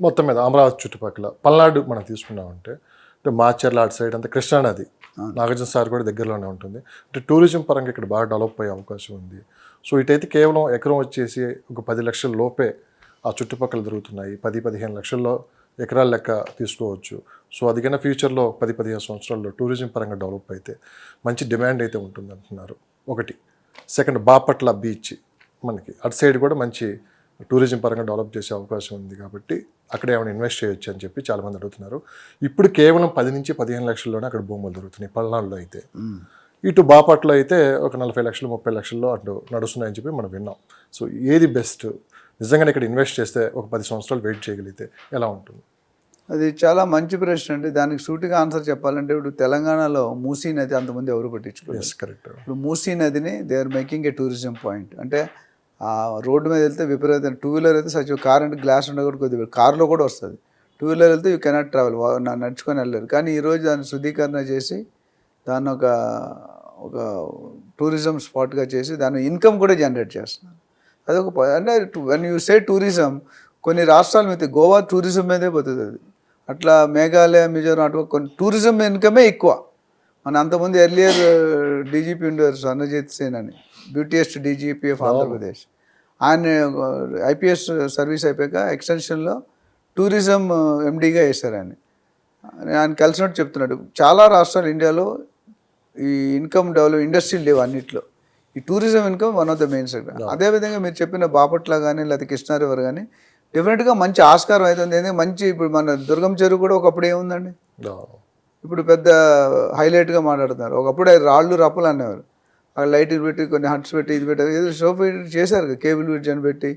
మొత్తం మీద అమరావతి చుట్టుపక్కల పల్నాడు మనం తీసుకున్నామంటే అంటే మాచర్ల అటు సైడ్ అంతా కృష్ణానది, నాగార్జున సార్ కూడా దగ్గరలోనే ఉంటుంది. అంటే టూరిజం పరంగా ఇక్కడ బాగా డెవలప్ అయ్యే అవకాశం ఉంది. సో ఇటైతే కేవలం ఎకరం వచ్చేసి ఒక 10 లక్షల లోపే ఆ చుట్టుపక్కల దొరుకుతున్నాయి. 10-15 లక్షల్లో ఎకరాల లెక్క తీసుకోవచ్చు. సో అది కన్నా ఫ్యూచర్లో 10-15 సంవత్సరాల్లో టూరిజం పరంగా డెవలప్ అయితే మంచి డిమాండ్ అయితే ఉంటుంది అంటున్నారు. ఒకటి. సెకండ్, బాపట్ల బీచ్ మనకి అటు సైడ్ కూడా మంచి టూరిజం పరంగా డెవలప్ చేసే అవకాశం ఉంది కాబట్టి అక్కడ ఏమైనా ఇన్వెస్ట్ చేయొచ్చు అని చెప్పి చాలామంది అడుగుతున్నారు. ఇప్పుడు కేవలం 10-15 లక్షల్లోనే అక్కడ భూములు దొరుకుతున్నాయి పల్నాడులో అయితే. ఇటు బాపట్ల అయితే ఒక 40 లక్షలు 30 లక్షల్లో అటు నడుస్తున్నాయని చెప్పి మనం విన్నాం. సో ఏది బెస్ట్? నిజంగానే ఇక్కడ ఇన్వెస్ట్ చేస్తే ఒక 10 సంవత్సరాలు వెయిట్ చేయగలిగితే ఎలా ఉంటుంది? అది చాలా మంచి ప్రశ్న అండి. దానికి సూటిగా ఆన్సర్ చెప్పాలంటే ఇప్పుడు తెలంగాణలో మూసీ నది అంతమంది ఎవరు పట్టించుకోలేదు. కరెక్ట్. ఇప్పుడు మూసీ నదిని they are making a tourism point. అంటే ఆ రోడ్డు మీద వెళ్తే విపరీతం, టూ వీలర్ అయితే సచి కార్ అంటే గ్లాస్ ఉండే కూడా కొద్దిగా కార్లో కూడా వస్తుంది. టూ వీలర్ వెళ్తే యూ కెనాట్ ట్రావెల్, నడుచుకొని వెళ్ళలేరు. కానీ ఈరోజు దాన్ని శుద్ధీకరణ చేసి దాన్ని ఒక టూరిజం స్పాట్గా చేసి దాని ఇన్కమ్ కూడా జనరేట్ చేస్తున్నారు. అదొక అంటే వెన్ యూ సే టూరిజం, కొన్ని రాష్ట్రాల మీద గోవా టూరిజం మీదే పోతుంది. అది అట్లా మేఘాలయ, మిజోరాం అటు కొన్ని టూరిజం ఇన్కమే ఎక్కువ. మన అంతకుముందు ఎర్లియర్ డీజీపీ ఉండేవారు స్వర్ణజిత్ సేన్ అని, బ్యూటీయెస్ట్ డీజీపీ ఆఫ్ ఆంధ్రప్రదేశ్. ఆయన ఐపీఎస్ సర్వీస్ అయిపోయాక ఎక్స్టెన్షన్లో టూరిజం ఎండీగా వేశారు ఆయన కలిసినట్టు చెప్తున్నాడు. చాలా రాష్ట్రాలు ఇండియాలో ఈ ఇన్కమ్ డెవలప్ ఇండస్ట్రీలు లేవు అన్నింటిలో. ఈ tourism income one of the main sector. అదేవిధంగా మీరు చెప్పిన బాపట్ల కానీ లేకపోతే కృష్ణా రివర్ కానీ డెఫినెట్గా మంచి ఆస్కారం అవుతుంది. ఎందుకంటే మంచి ఇప్పుడు మన దుర్గం చెరువు కూడా ఒకప్పుడు ఏముందండి, ఇప్పుడు పెద్ద హైలైట్గా మాట్లాడుతున్నారు. ఒకప్పుడు రాళ్ళు రప్పలు అనేవారు, అక్కడ లైట్లు పెట్టి కొన్ని హట్స్ పెట్టి ఇది పెట్టారు, ఏదో షో చేశారు కేబుల్ బ్రిడ్జ్ అని పెట్టి.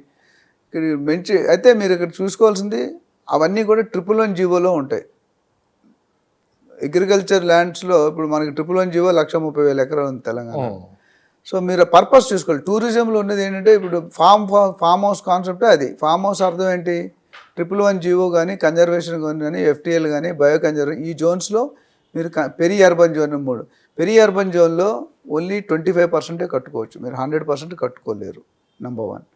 ఇక్కడ మంచి అయితే మీరు ఇక్కడ చూసుకోవాల్సింది అవన్నీ కూడా 111 జీవోలో ఉంటాయి. అగ్రికల్చర్ ల్యాండ్స్లో ఇప్పుడు మనకి 111 జీవో 130,000 ఎకరాలు ఉంది తెలంగాణ. సో మీరు పర్పస్ చూసుకోవాలి. టూరిజంలో ఉన్నది ఏంటంటే ఇప్పుడు ఫామ్ హౌస్ కాన్సెప్టే అది. ఫామ్ హౌస్ అర్థం ఏంటి? 111 జీవో కానీ కన్జర్వేషన్ కానీ ఎఫ్టీఎల్ కానీ బయో కన్జర్వేషన్ ఈ జోన్స్లో మీరు peri urban zone 3 peri urban జోన్లో ఓన్లీ 25% కట్టుకోవచ్చు. మీరు 100% కట్టుకోలేరు. నెంబర్ 1.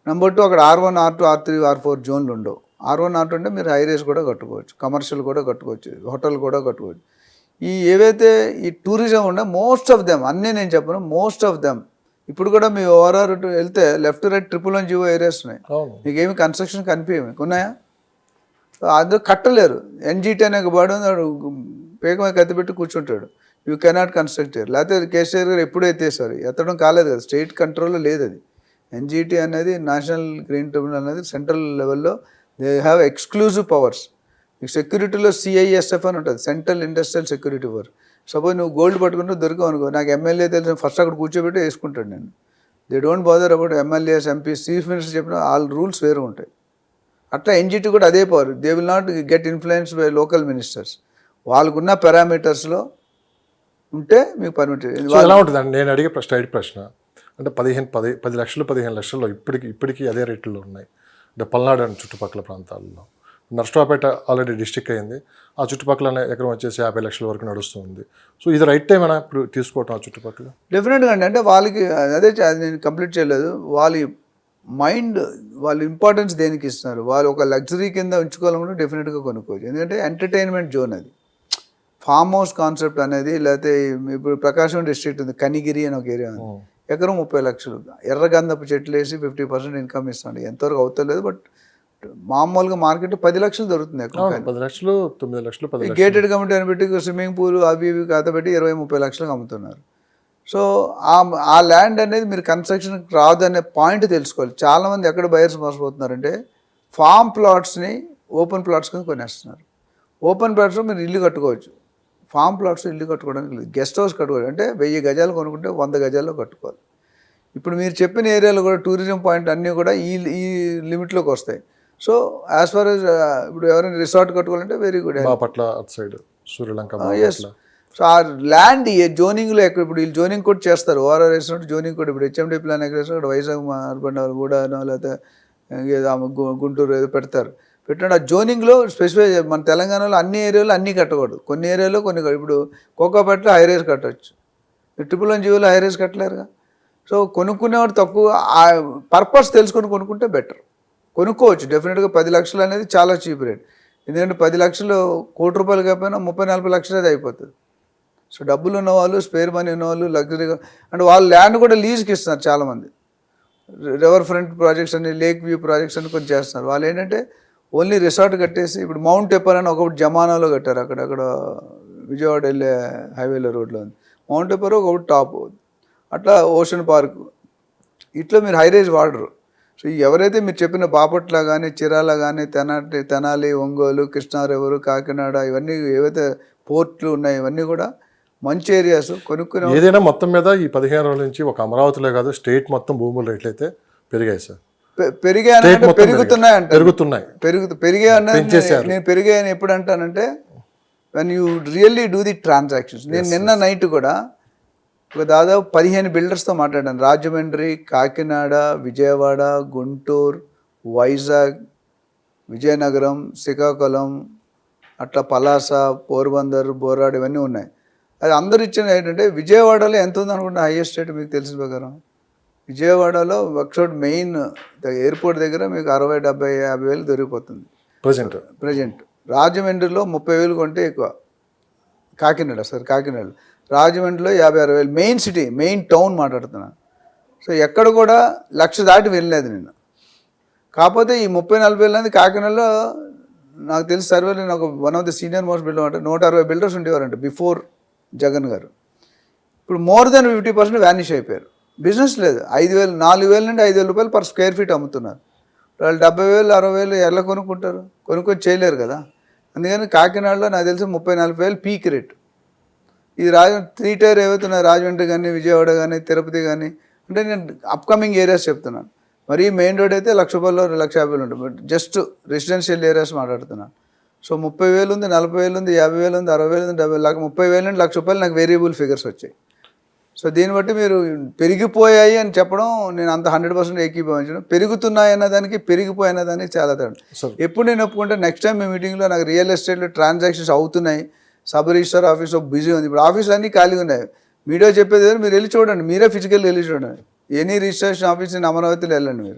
నెంబర్ 2, అక్కడ R1, R2, R3, R4 జోన్లు ఉండవు. R1, R2 అంటే మీరు హైరేస్ కూడా కట్టుకోవచ్చు, కమర్షియల్ కూడా కట్టుకోవచ్చు, హోటల్ కూడా కట్టుకోవచ్చు. ఈ ఏవైతే ఈ టూరిజం ఉండే మోస్ట్ ఆఫ్ దెమ్, అన్నీ నేను చెప్పను, మోస్ట్ ఆఫ్ దెమ్ ఇప్పుడు కూడా మీ ఓఆర్ఆర్ వెళ్తే లెఫ్ట్ రైట్ 111 జీవో ఏరియాస్ ఉన్నాయి. మీకు ఏమి కన్స్ట్రక్షన్ కనిపించవు, ఉన్నాయా? అందరూ కట్టలేరు. ఎన్జీటీ అనే ఒక బాడీ పేక మీద కత్తి పెట్టి కూర్చుంటాడు, యూ కెనాట్ కన్స్ట్రక్ట్. లేకపోతే కేసీఆర్ గారు ఎప్పుడైతే సార్ ఎత్తడం కాలేదు కదా, స్టేట్ కంట్రోల్లో లేదు అది. ఎన్జీటీ అనేది నేషనల్ గ్రీన్ ట్రిబ్యునల్ అనేది సెంట్రల్ లెవెల్లో దే హ్యావ్ ఎక్స్క్లూజివ్ పవర్స్. మీకు సెక్యూరిటీలో CISF అని ఉంటుంది, central industrial security force. Suppose నువ్వు గోల్డ్ పట్టుకుంటూ దొరికావు అనుకో, నాకు ఎమ్మెల్యే తెలిసిన ఫస్ట్ అక్కడ కూర్చోబెట్టి వేసుకుంటాడు నేను. They don't bother about MLAs, MPs, chief minister చెప్పిన ఆల్ రూల్స్ వేరు ఉంటాయి. అట్లా ఎన్జీటీ కూడా అదే power. They will not get influence by local ministers. వాళ్ళకున్న పారామీటర్స్లో ఉంటే మీకు పర్మిట్. ఎలా ఉంటుందండి? నేను అడిగే స్ట్రైట్ ప్రశ్న అంటే 10 లక్షలు 15 లక్షల్లో ఇప్పటికీ అదే రేట్లలో ఉన్నాయి అంటే పల్నాడు అండ్ చుట్టుపక్కల ప్రాంతాల్లో. నర్సరావుపేట ఆల్రెడీ డిస్ట్రిక్ట్ అయింది, ఆ చుట్టుపక్కల ఎకరం వచ్చేసి 50 లక్షల వరకు నడుస్తుంది. సో ఇది రైట్ టైం అయినా ఇప్పుడు తీసుకోవటం ఆ చుట్టుపక్కల? డెఫినెట్గా అండి. అంటే వాళ్ళకి అదే నేను కంప్లీట్ చేయలేదు. వాళ్ళ మైండ్, వాళ్ళ ఇంపార్టెన్స్ దేనికి ఇస్తున్నారు, వాళ్ళు ఒక లగ్జరీ కింద ఉంచుకోవాలనుకుంటే డెఫినెట్గా కొనుక్కోవచ్చు. ఎందుకంటే ఎంటర్టైన్మెంట్ జోన్ అది. ఫామ్ హౌస్ కాన్సెప్ట్ అనేది, లేకపోతే ఇప్పుడు ప్రకాశం డిస్ట్రిక్ట్ ఉంది, కనిగిరి అని ఒక ఏరియా ఉంది, ఎకరం 30 లక్షలు, ఎర్రగంధపు చెట్లు వేసి 50% ఇన్కమ్ ఇస్తుంది. ఎంతవరకు అవుతలేదు, బట్ మామూలుగా మార్కెట్లో 10 లక్షలు దొరుకుతుంది. 10 లక్షలు 9 లక్షలు గేటెడ్ కమిటీ అని పెట్టి స్విమ్మింగ్ పూల్ అవి ఇవి కథ పెట్టి 20-30 లక్షలకు అమ్ముతున్నారు. సో ఆ ల్యాండ్ అనేది మీరు కన్స్ట్రక్షన్కి రాదు అనే పాయింట్ తెలుసుకోవాలి. చాలామంది ఎక్కడ బయర్స్ మోసపోతున్నారంటే ఫామ్ ప్లాట్స్ని ఓపెన్ ప్లాట్స్ కింద కొనేస్తున్నారు. ఓపెన్ ప్లాట్స్లో మీరు ఇల్లు కట్టుకోవచ్చు, ఫామ్ ప్లాట్స్ ఇల్లు కట్టుకోవడానికి లేదు. గెస్ట్ హౌస్ కట్టుకోవాలి అంటే 1000 గజాలు కొనుక్కుంటే 100 గజాల్లో కట్టుకోవాలి. ఇప్పుడు మీరు చెప్పిన ఏరియాలో కూడా టూరిజం పాయింట్ అన్నీ కూడా ఈ లిమిట్లోకి వస్తాయి. సో యాజ్ ఫార్ యాజ్ ఇప్పుడు ఎవరైనా రిసార్ట్ కట్టుకోవాలంటే వెరీ గుడ్. బాపట్ల అటు సైడ్ సూర్యలంక. ఎస్. సో ఆ ల్యాండ్ జోనింగ్లో ఎక్కడ ఇప్పుడు వీళ్ళు జోనింగ్ కూడా చేస్తారు. ఓఆర్ఆర్ వేసినట్టు జోనింగ్ కూడా ఇప్పుడు HMD ప్లాన్ ఎక్కడ వేసినా అక్కడ వైజాగ్ అర్బన్ గూడానో లేకపోతే గుంటూరు ఏదో పెడతారు. పెట్టినట్టు ఆ జోనింగ్లో స్పెసిఫై మన తెలంగాణలో అన్ని ఏరియాలో అన్నీ కట్టకూడదు, కొన్ని ఏరియాలో కొన్ని. ఇప్పుడు కోకాపేటలో హైరేస్ కట్టవచ్చు, 111 జీవోలో హైరేస్ కట్టలేరుగా. సో కొనుక్కునేవాడు తక్కువ, ఆ పర్పస్ తెలుసుకొని కొనుక్కుంటే బెటర్. కొనుక్కోవచ్చు. డెఫినెట్గా 10 లక్షలు అనేది చాలా చీప్ రేట్. ఎందుకంటే 10 లక్షలు ₹1,00,00,000 కాకపోయినా 30-40 లక్షలు అది అయిపోతుంది. సో డబ్బులు ఉన్నవాళ్ళు, స్పేర్ మనీ ఉన్నవాళ్ళు, లగ్జరీగా అంటే వాళ్ళు ల్యాండ్ కూడా లీజ్కి ఇస్తున్నారు చాలామంది. రివర్ ఫ్రంట్ ప్రాజెక్ట్స్ అని, లేక్ వ్యూ ప్రాజెక్ట్స్ అని కొంచెం చేస్తున్నారు. వాళ్ళు ఏంటంటే ఓన్లీ రిసార్ట్ కట్టేసి, ఇప్పుడు మౌంట్ ఎప్పర్ అని ఒకటి జమానాలో కట్టారు, అక్కడ విజయవాడ వెళ్ళే హైవేలో రోడ్లో ఉంది. మౌంట్ ఎప్పర్ ఒకటి టాప్, అట్లా ఓషన్ పార్క్, ఇట్లా మీరు హై రేంజ్ వాడరు. సో ఎవరైతే మీరు చెప్పిన బాపట్ల కానీ, చిరాల కానీ, తెనాలి, ఒంగోలు, కృష్ణా రివర్, కాకినాడ, ఇవన్నీ ఏవైతే పోర్ట్లు ఉన్నాయి, ఇవన్నీ కూడా మంచి ఏరియాస్. కొనుక్కునే ఏదైనా మొత్తం మీద ఈ 15 రోజుల నుంచి ఒక అమరావతిలో కాదు, స్టేట్ మొత్తం భూముల రేట్లు అయితే పెరిగాయి సార్. పెరిగాయంటే పెరుగుతున్నాయంట, పెరుగుతున్నాయి. పెరిగాయని నేను పెరిగాయని ఎప్పుడు అంటానంటే when you really do the transactions. నేను నిన్న నైట్ కూడా ఒక దాదాపు 15 బిల్డర్స్తో మాట్లాడాను. రాజమండ్రి, కాకినాడ, విజయవాడ, గుంటూరు, వైజాగ్, విజయనగరం, శ్రీకాకుళం, అట్లా పలాస, పోర్బందర్, బోరాడు, ఇవన్నీ ఉన్నాయి. అది అందరు ఇచ్చిన ఏంటంటే విజయవాడలో ఎంత ఉంది అనుకుంటే హైయెస్ట్ రేట్ మీకు తెలిసిన ప్రకారం విజయవాడలో వర్క్షాప్ మెయిన్ ఎయిర్పోర్ట్ దగ్గర మీకు 60, 70, 50 వేలు దొరికిపోతుంది ప్రజెంట్. రాజమండ్రిలో 30,000 కొంటే ఎక్కువ. కాకినాడలో రాజమండ్రిలో 50-60 వేలు. మెయిన్ సిటీ, మెయిన్ టౌన్ మాట్లాడుతున్నాను. సో ఎక్కడ కూడా 1,00,000 దాటి వెళ్ళలేదు నేను. కాకపోతే ఈ 30-40 వేలు అనేది కాకినాడలో నాకు తెలిసి సర్వేలో నాకు one of the senior most builder అంటే 160 బిల్డర్స్ ఉండేవారంట బిఫోర్ జగన్ గారు. ఇప్పుడు మోర్ దెన్ 50% వ్యానిష్ అయిపోయారు. బిజినెస్ లేదు. 5,000, 4,000 నుండి 5,000 రూపాయలు పర్ స్క్వేర్ ఫీట్ అమ్ముతున్నారు. వాళ్ళు 70,000, 60,000 ఎలా కొనుక్కొని చేయలేరు కదా. అందుకని కాకినాడలో నాకు తెలిసి 30-40 వేలు పీక్ రేట్. ఇది 3 టైర్ ఏవైతున్నాయి, రాజమండ్రి కానీ, విజయవాడ కానీ, తిరుపతి కానీ, అంటే నేను అప్కమింగ్ ఏరియాస్ చెప్తున్నాను. మరి మెయిన్ రోడ్ అయితే ₹1,00,000, ₹1,50,000 ఉంటుంది. జస్ట్ రెసిడెన్షియల్ ఏరియాస్ మాట్లాడుతున్నాను. సో 30,000 ఉంది, 40,000 ఉంది, 50,000 ఉంది, 60,000 ఉంది, 70,000, 30,000 నుండి ₹1,00,000 నాకు వేరియబుల్ ఫిగర్స్ వచ్చాయి. సో దీన్ని బట్టి మీరు పెరిగిపోయాయి అని చెప్పడం నేను అంత 100% ఏకీభవించడం. పెరుగుతున్నాయి అన్నదానికి, పెరిగిపోయి అన్నదానికి చాలా తేడా. ఎప్పుడు నేను ఒప్పుకుంటే నెక్స్ట్ టైం మీ మీటింగ్లో నాకు రియల్ ఎస్టేట్లో ట్రాన్సాక్షన్స్ అవుతున్నాయి, సబ్ రిజిస్టర్ ఆఫీస్ బిజీ ఉంది, ఇప్పుడు ఆఫీసులు అన్నీ ఖాళీగా ఉన్నాయి. మీడియా చెప్పేది మీరు వెళ్ళి చూడండి, మీరే ఫిజికల్ వెళ్ళి చూడండి. ఎనీ రిజిస్ట్రేషన్ ఆఫీస్ ఇన్ అమరావతిలో వెళ్ళండి మీరు.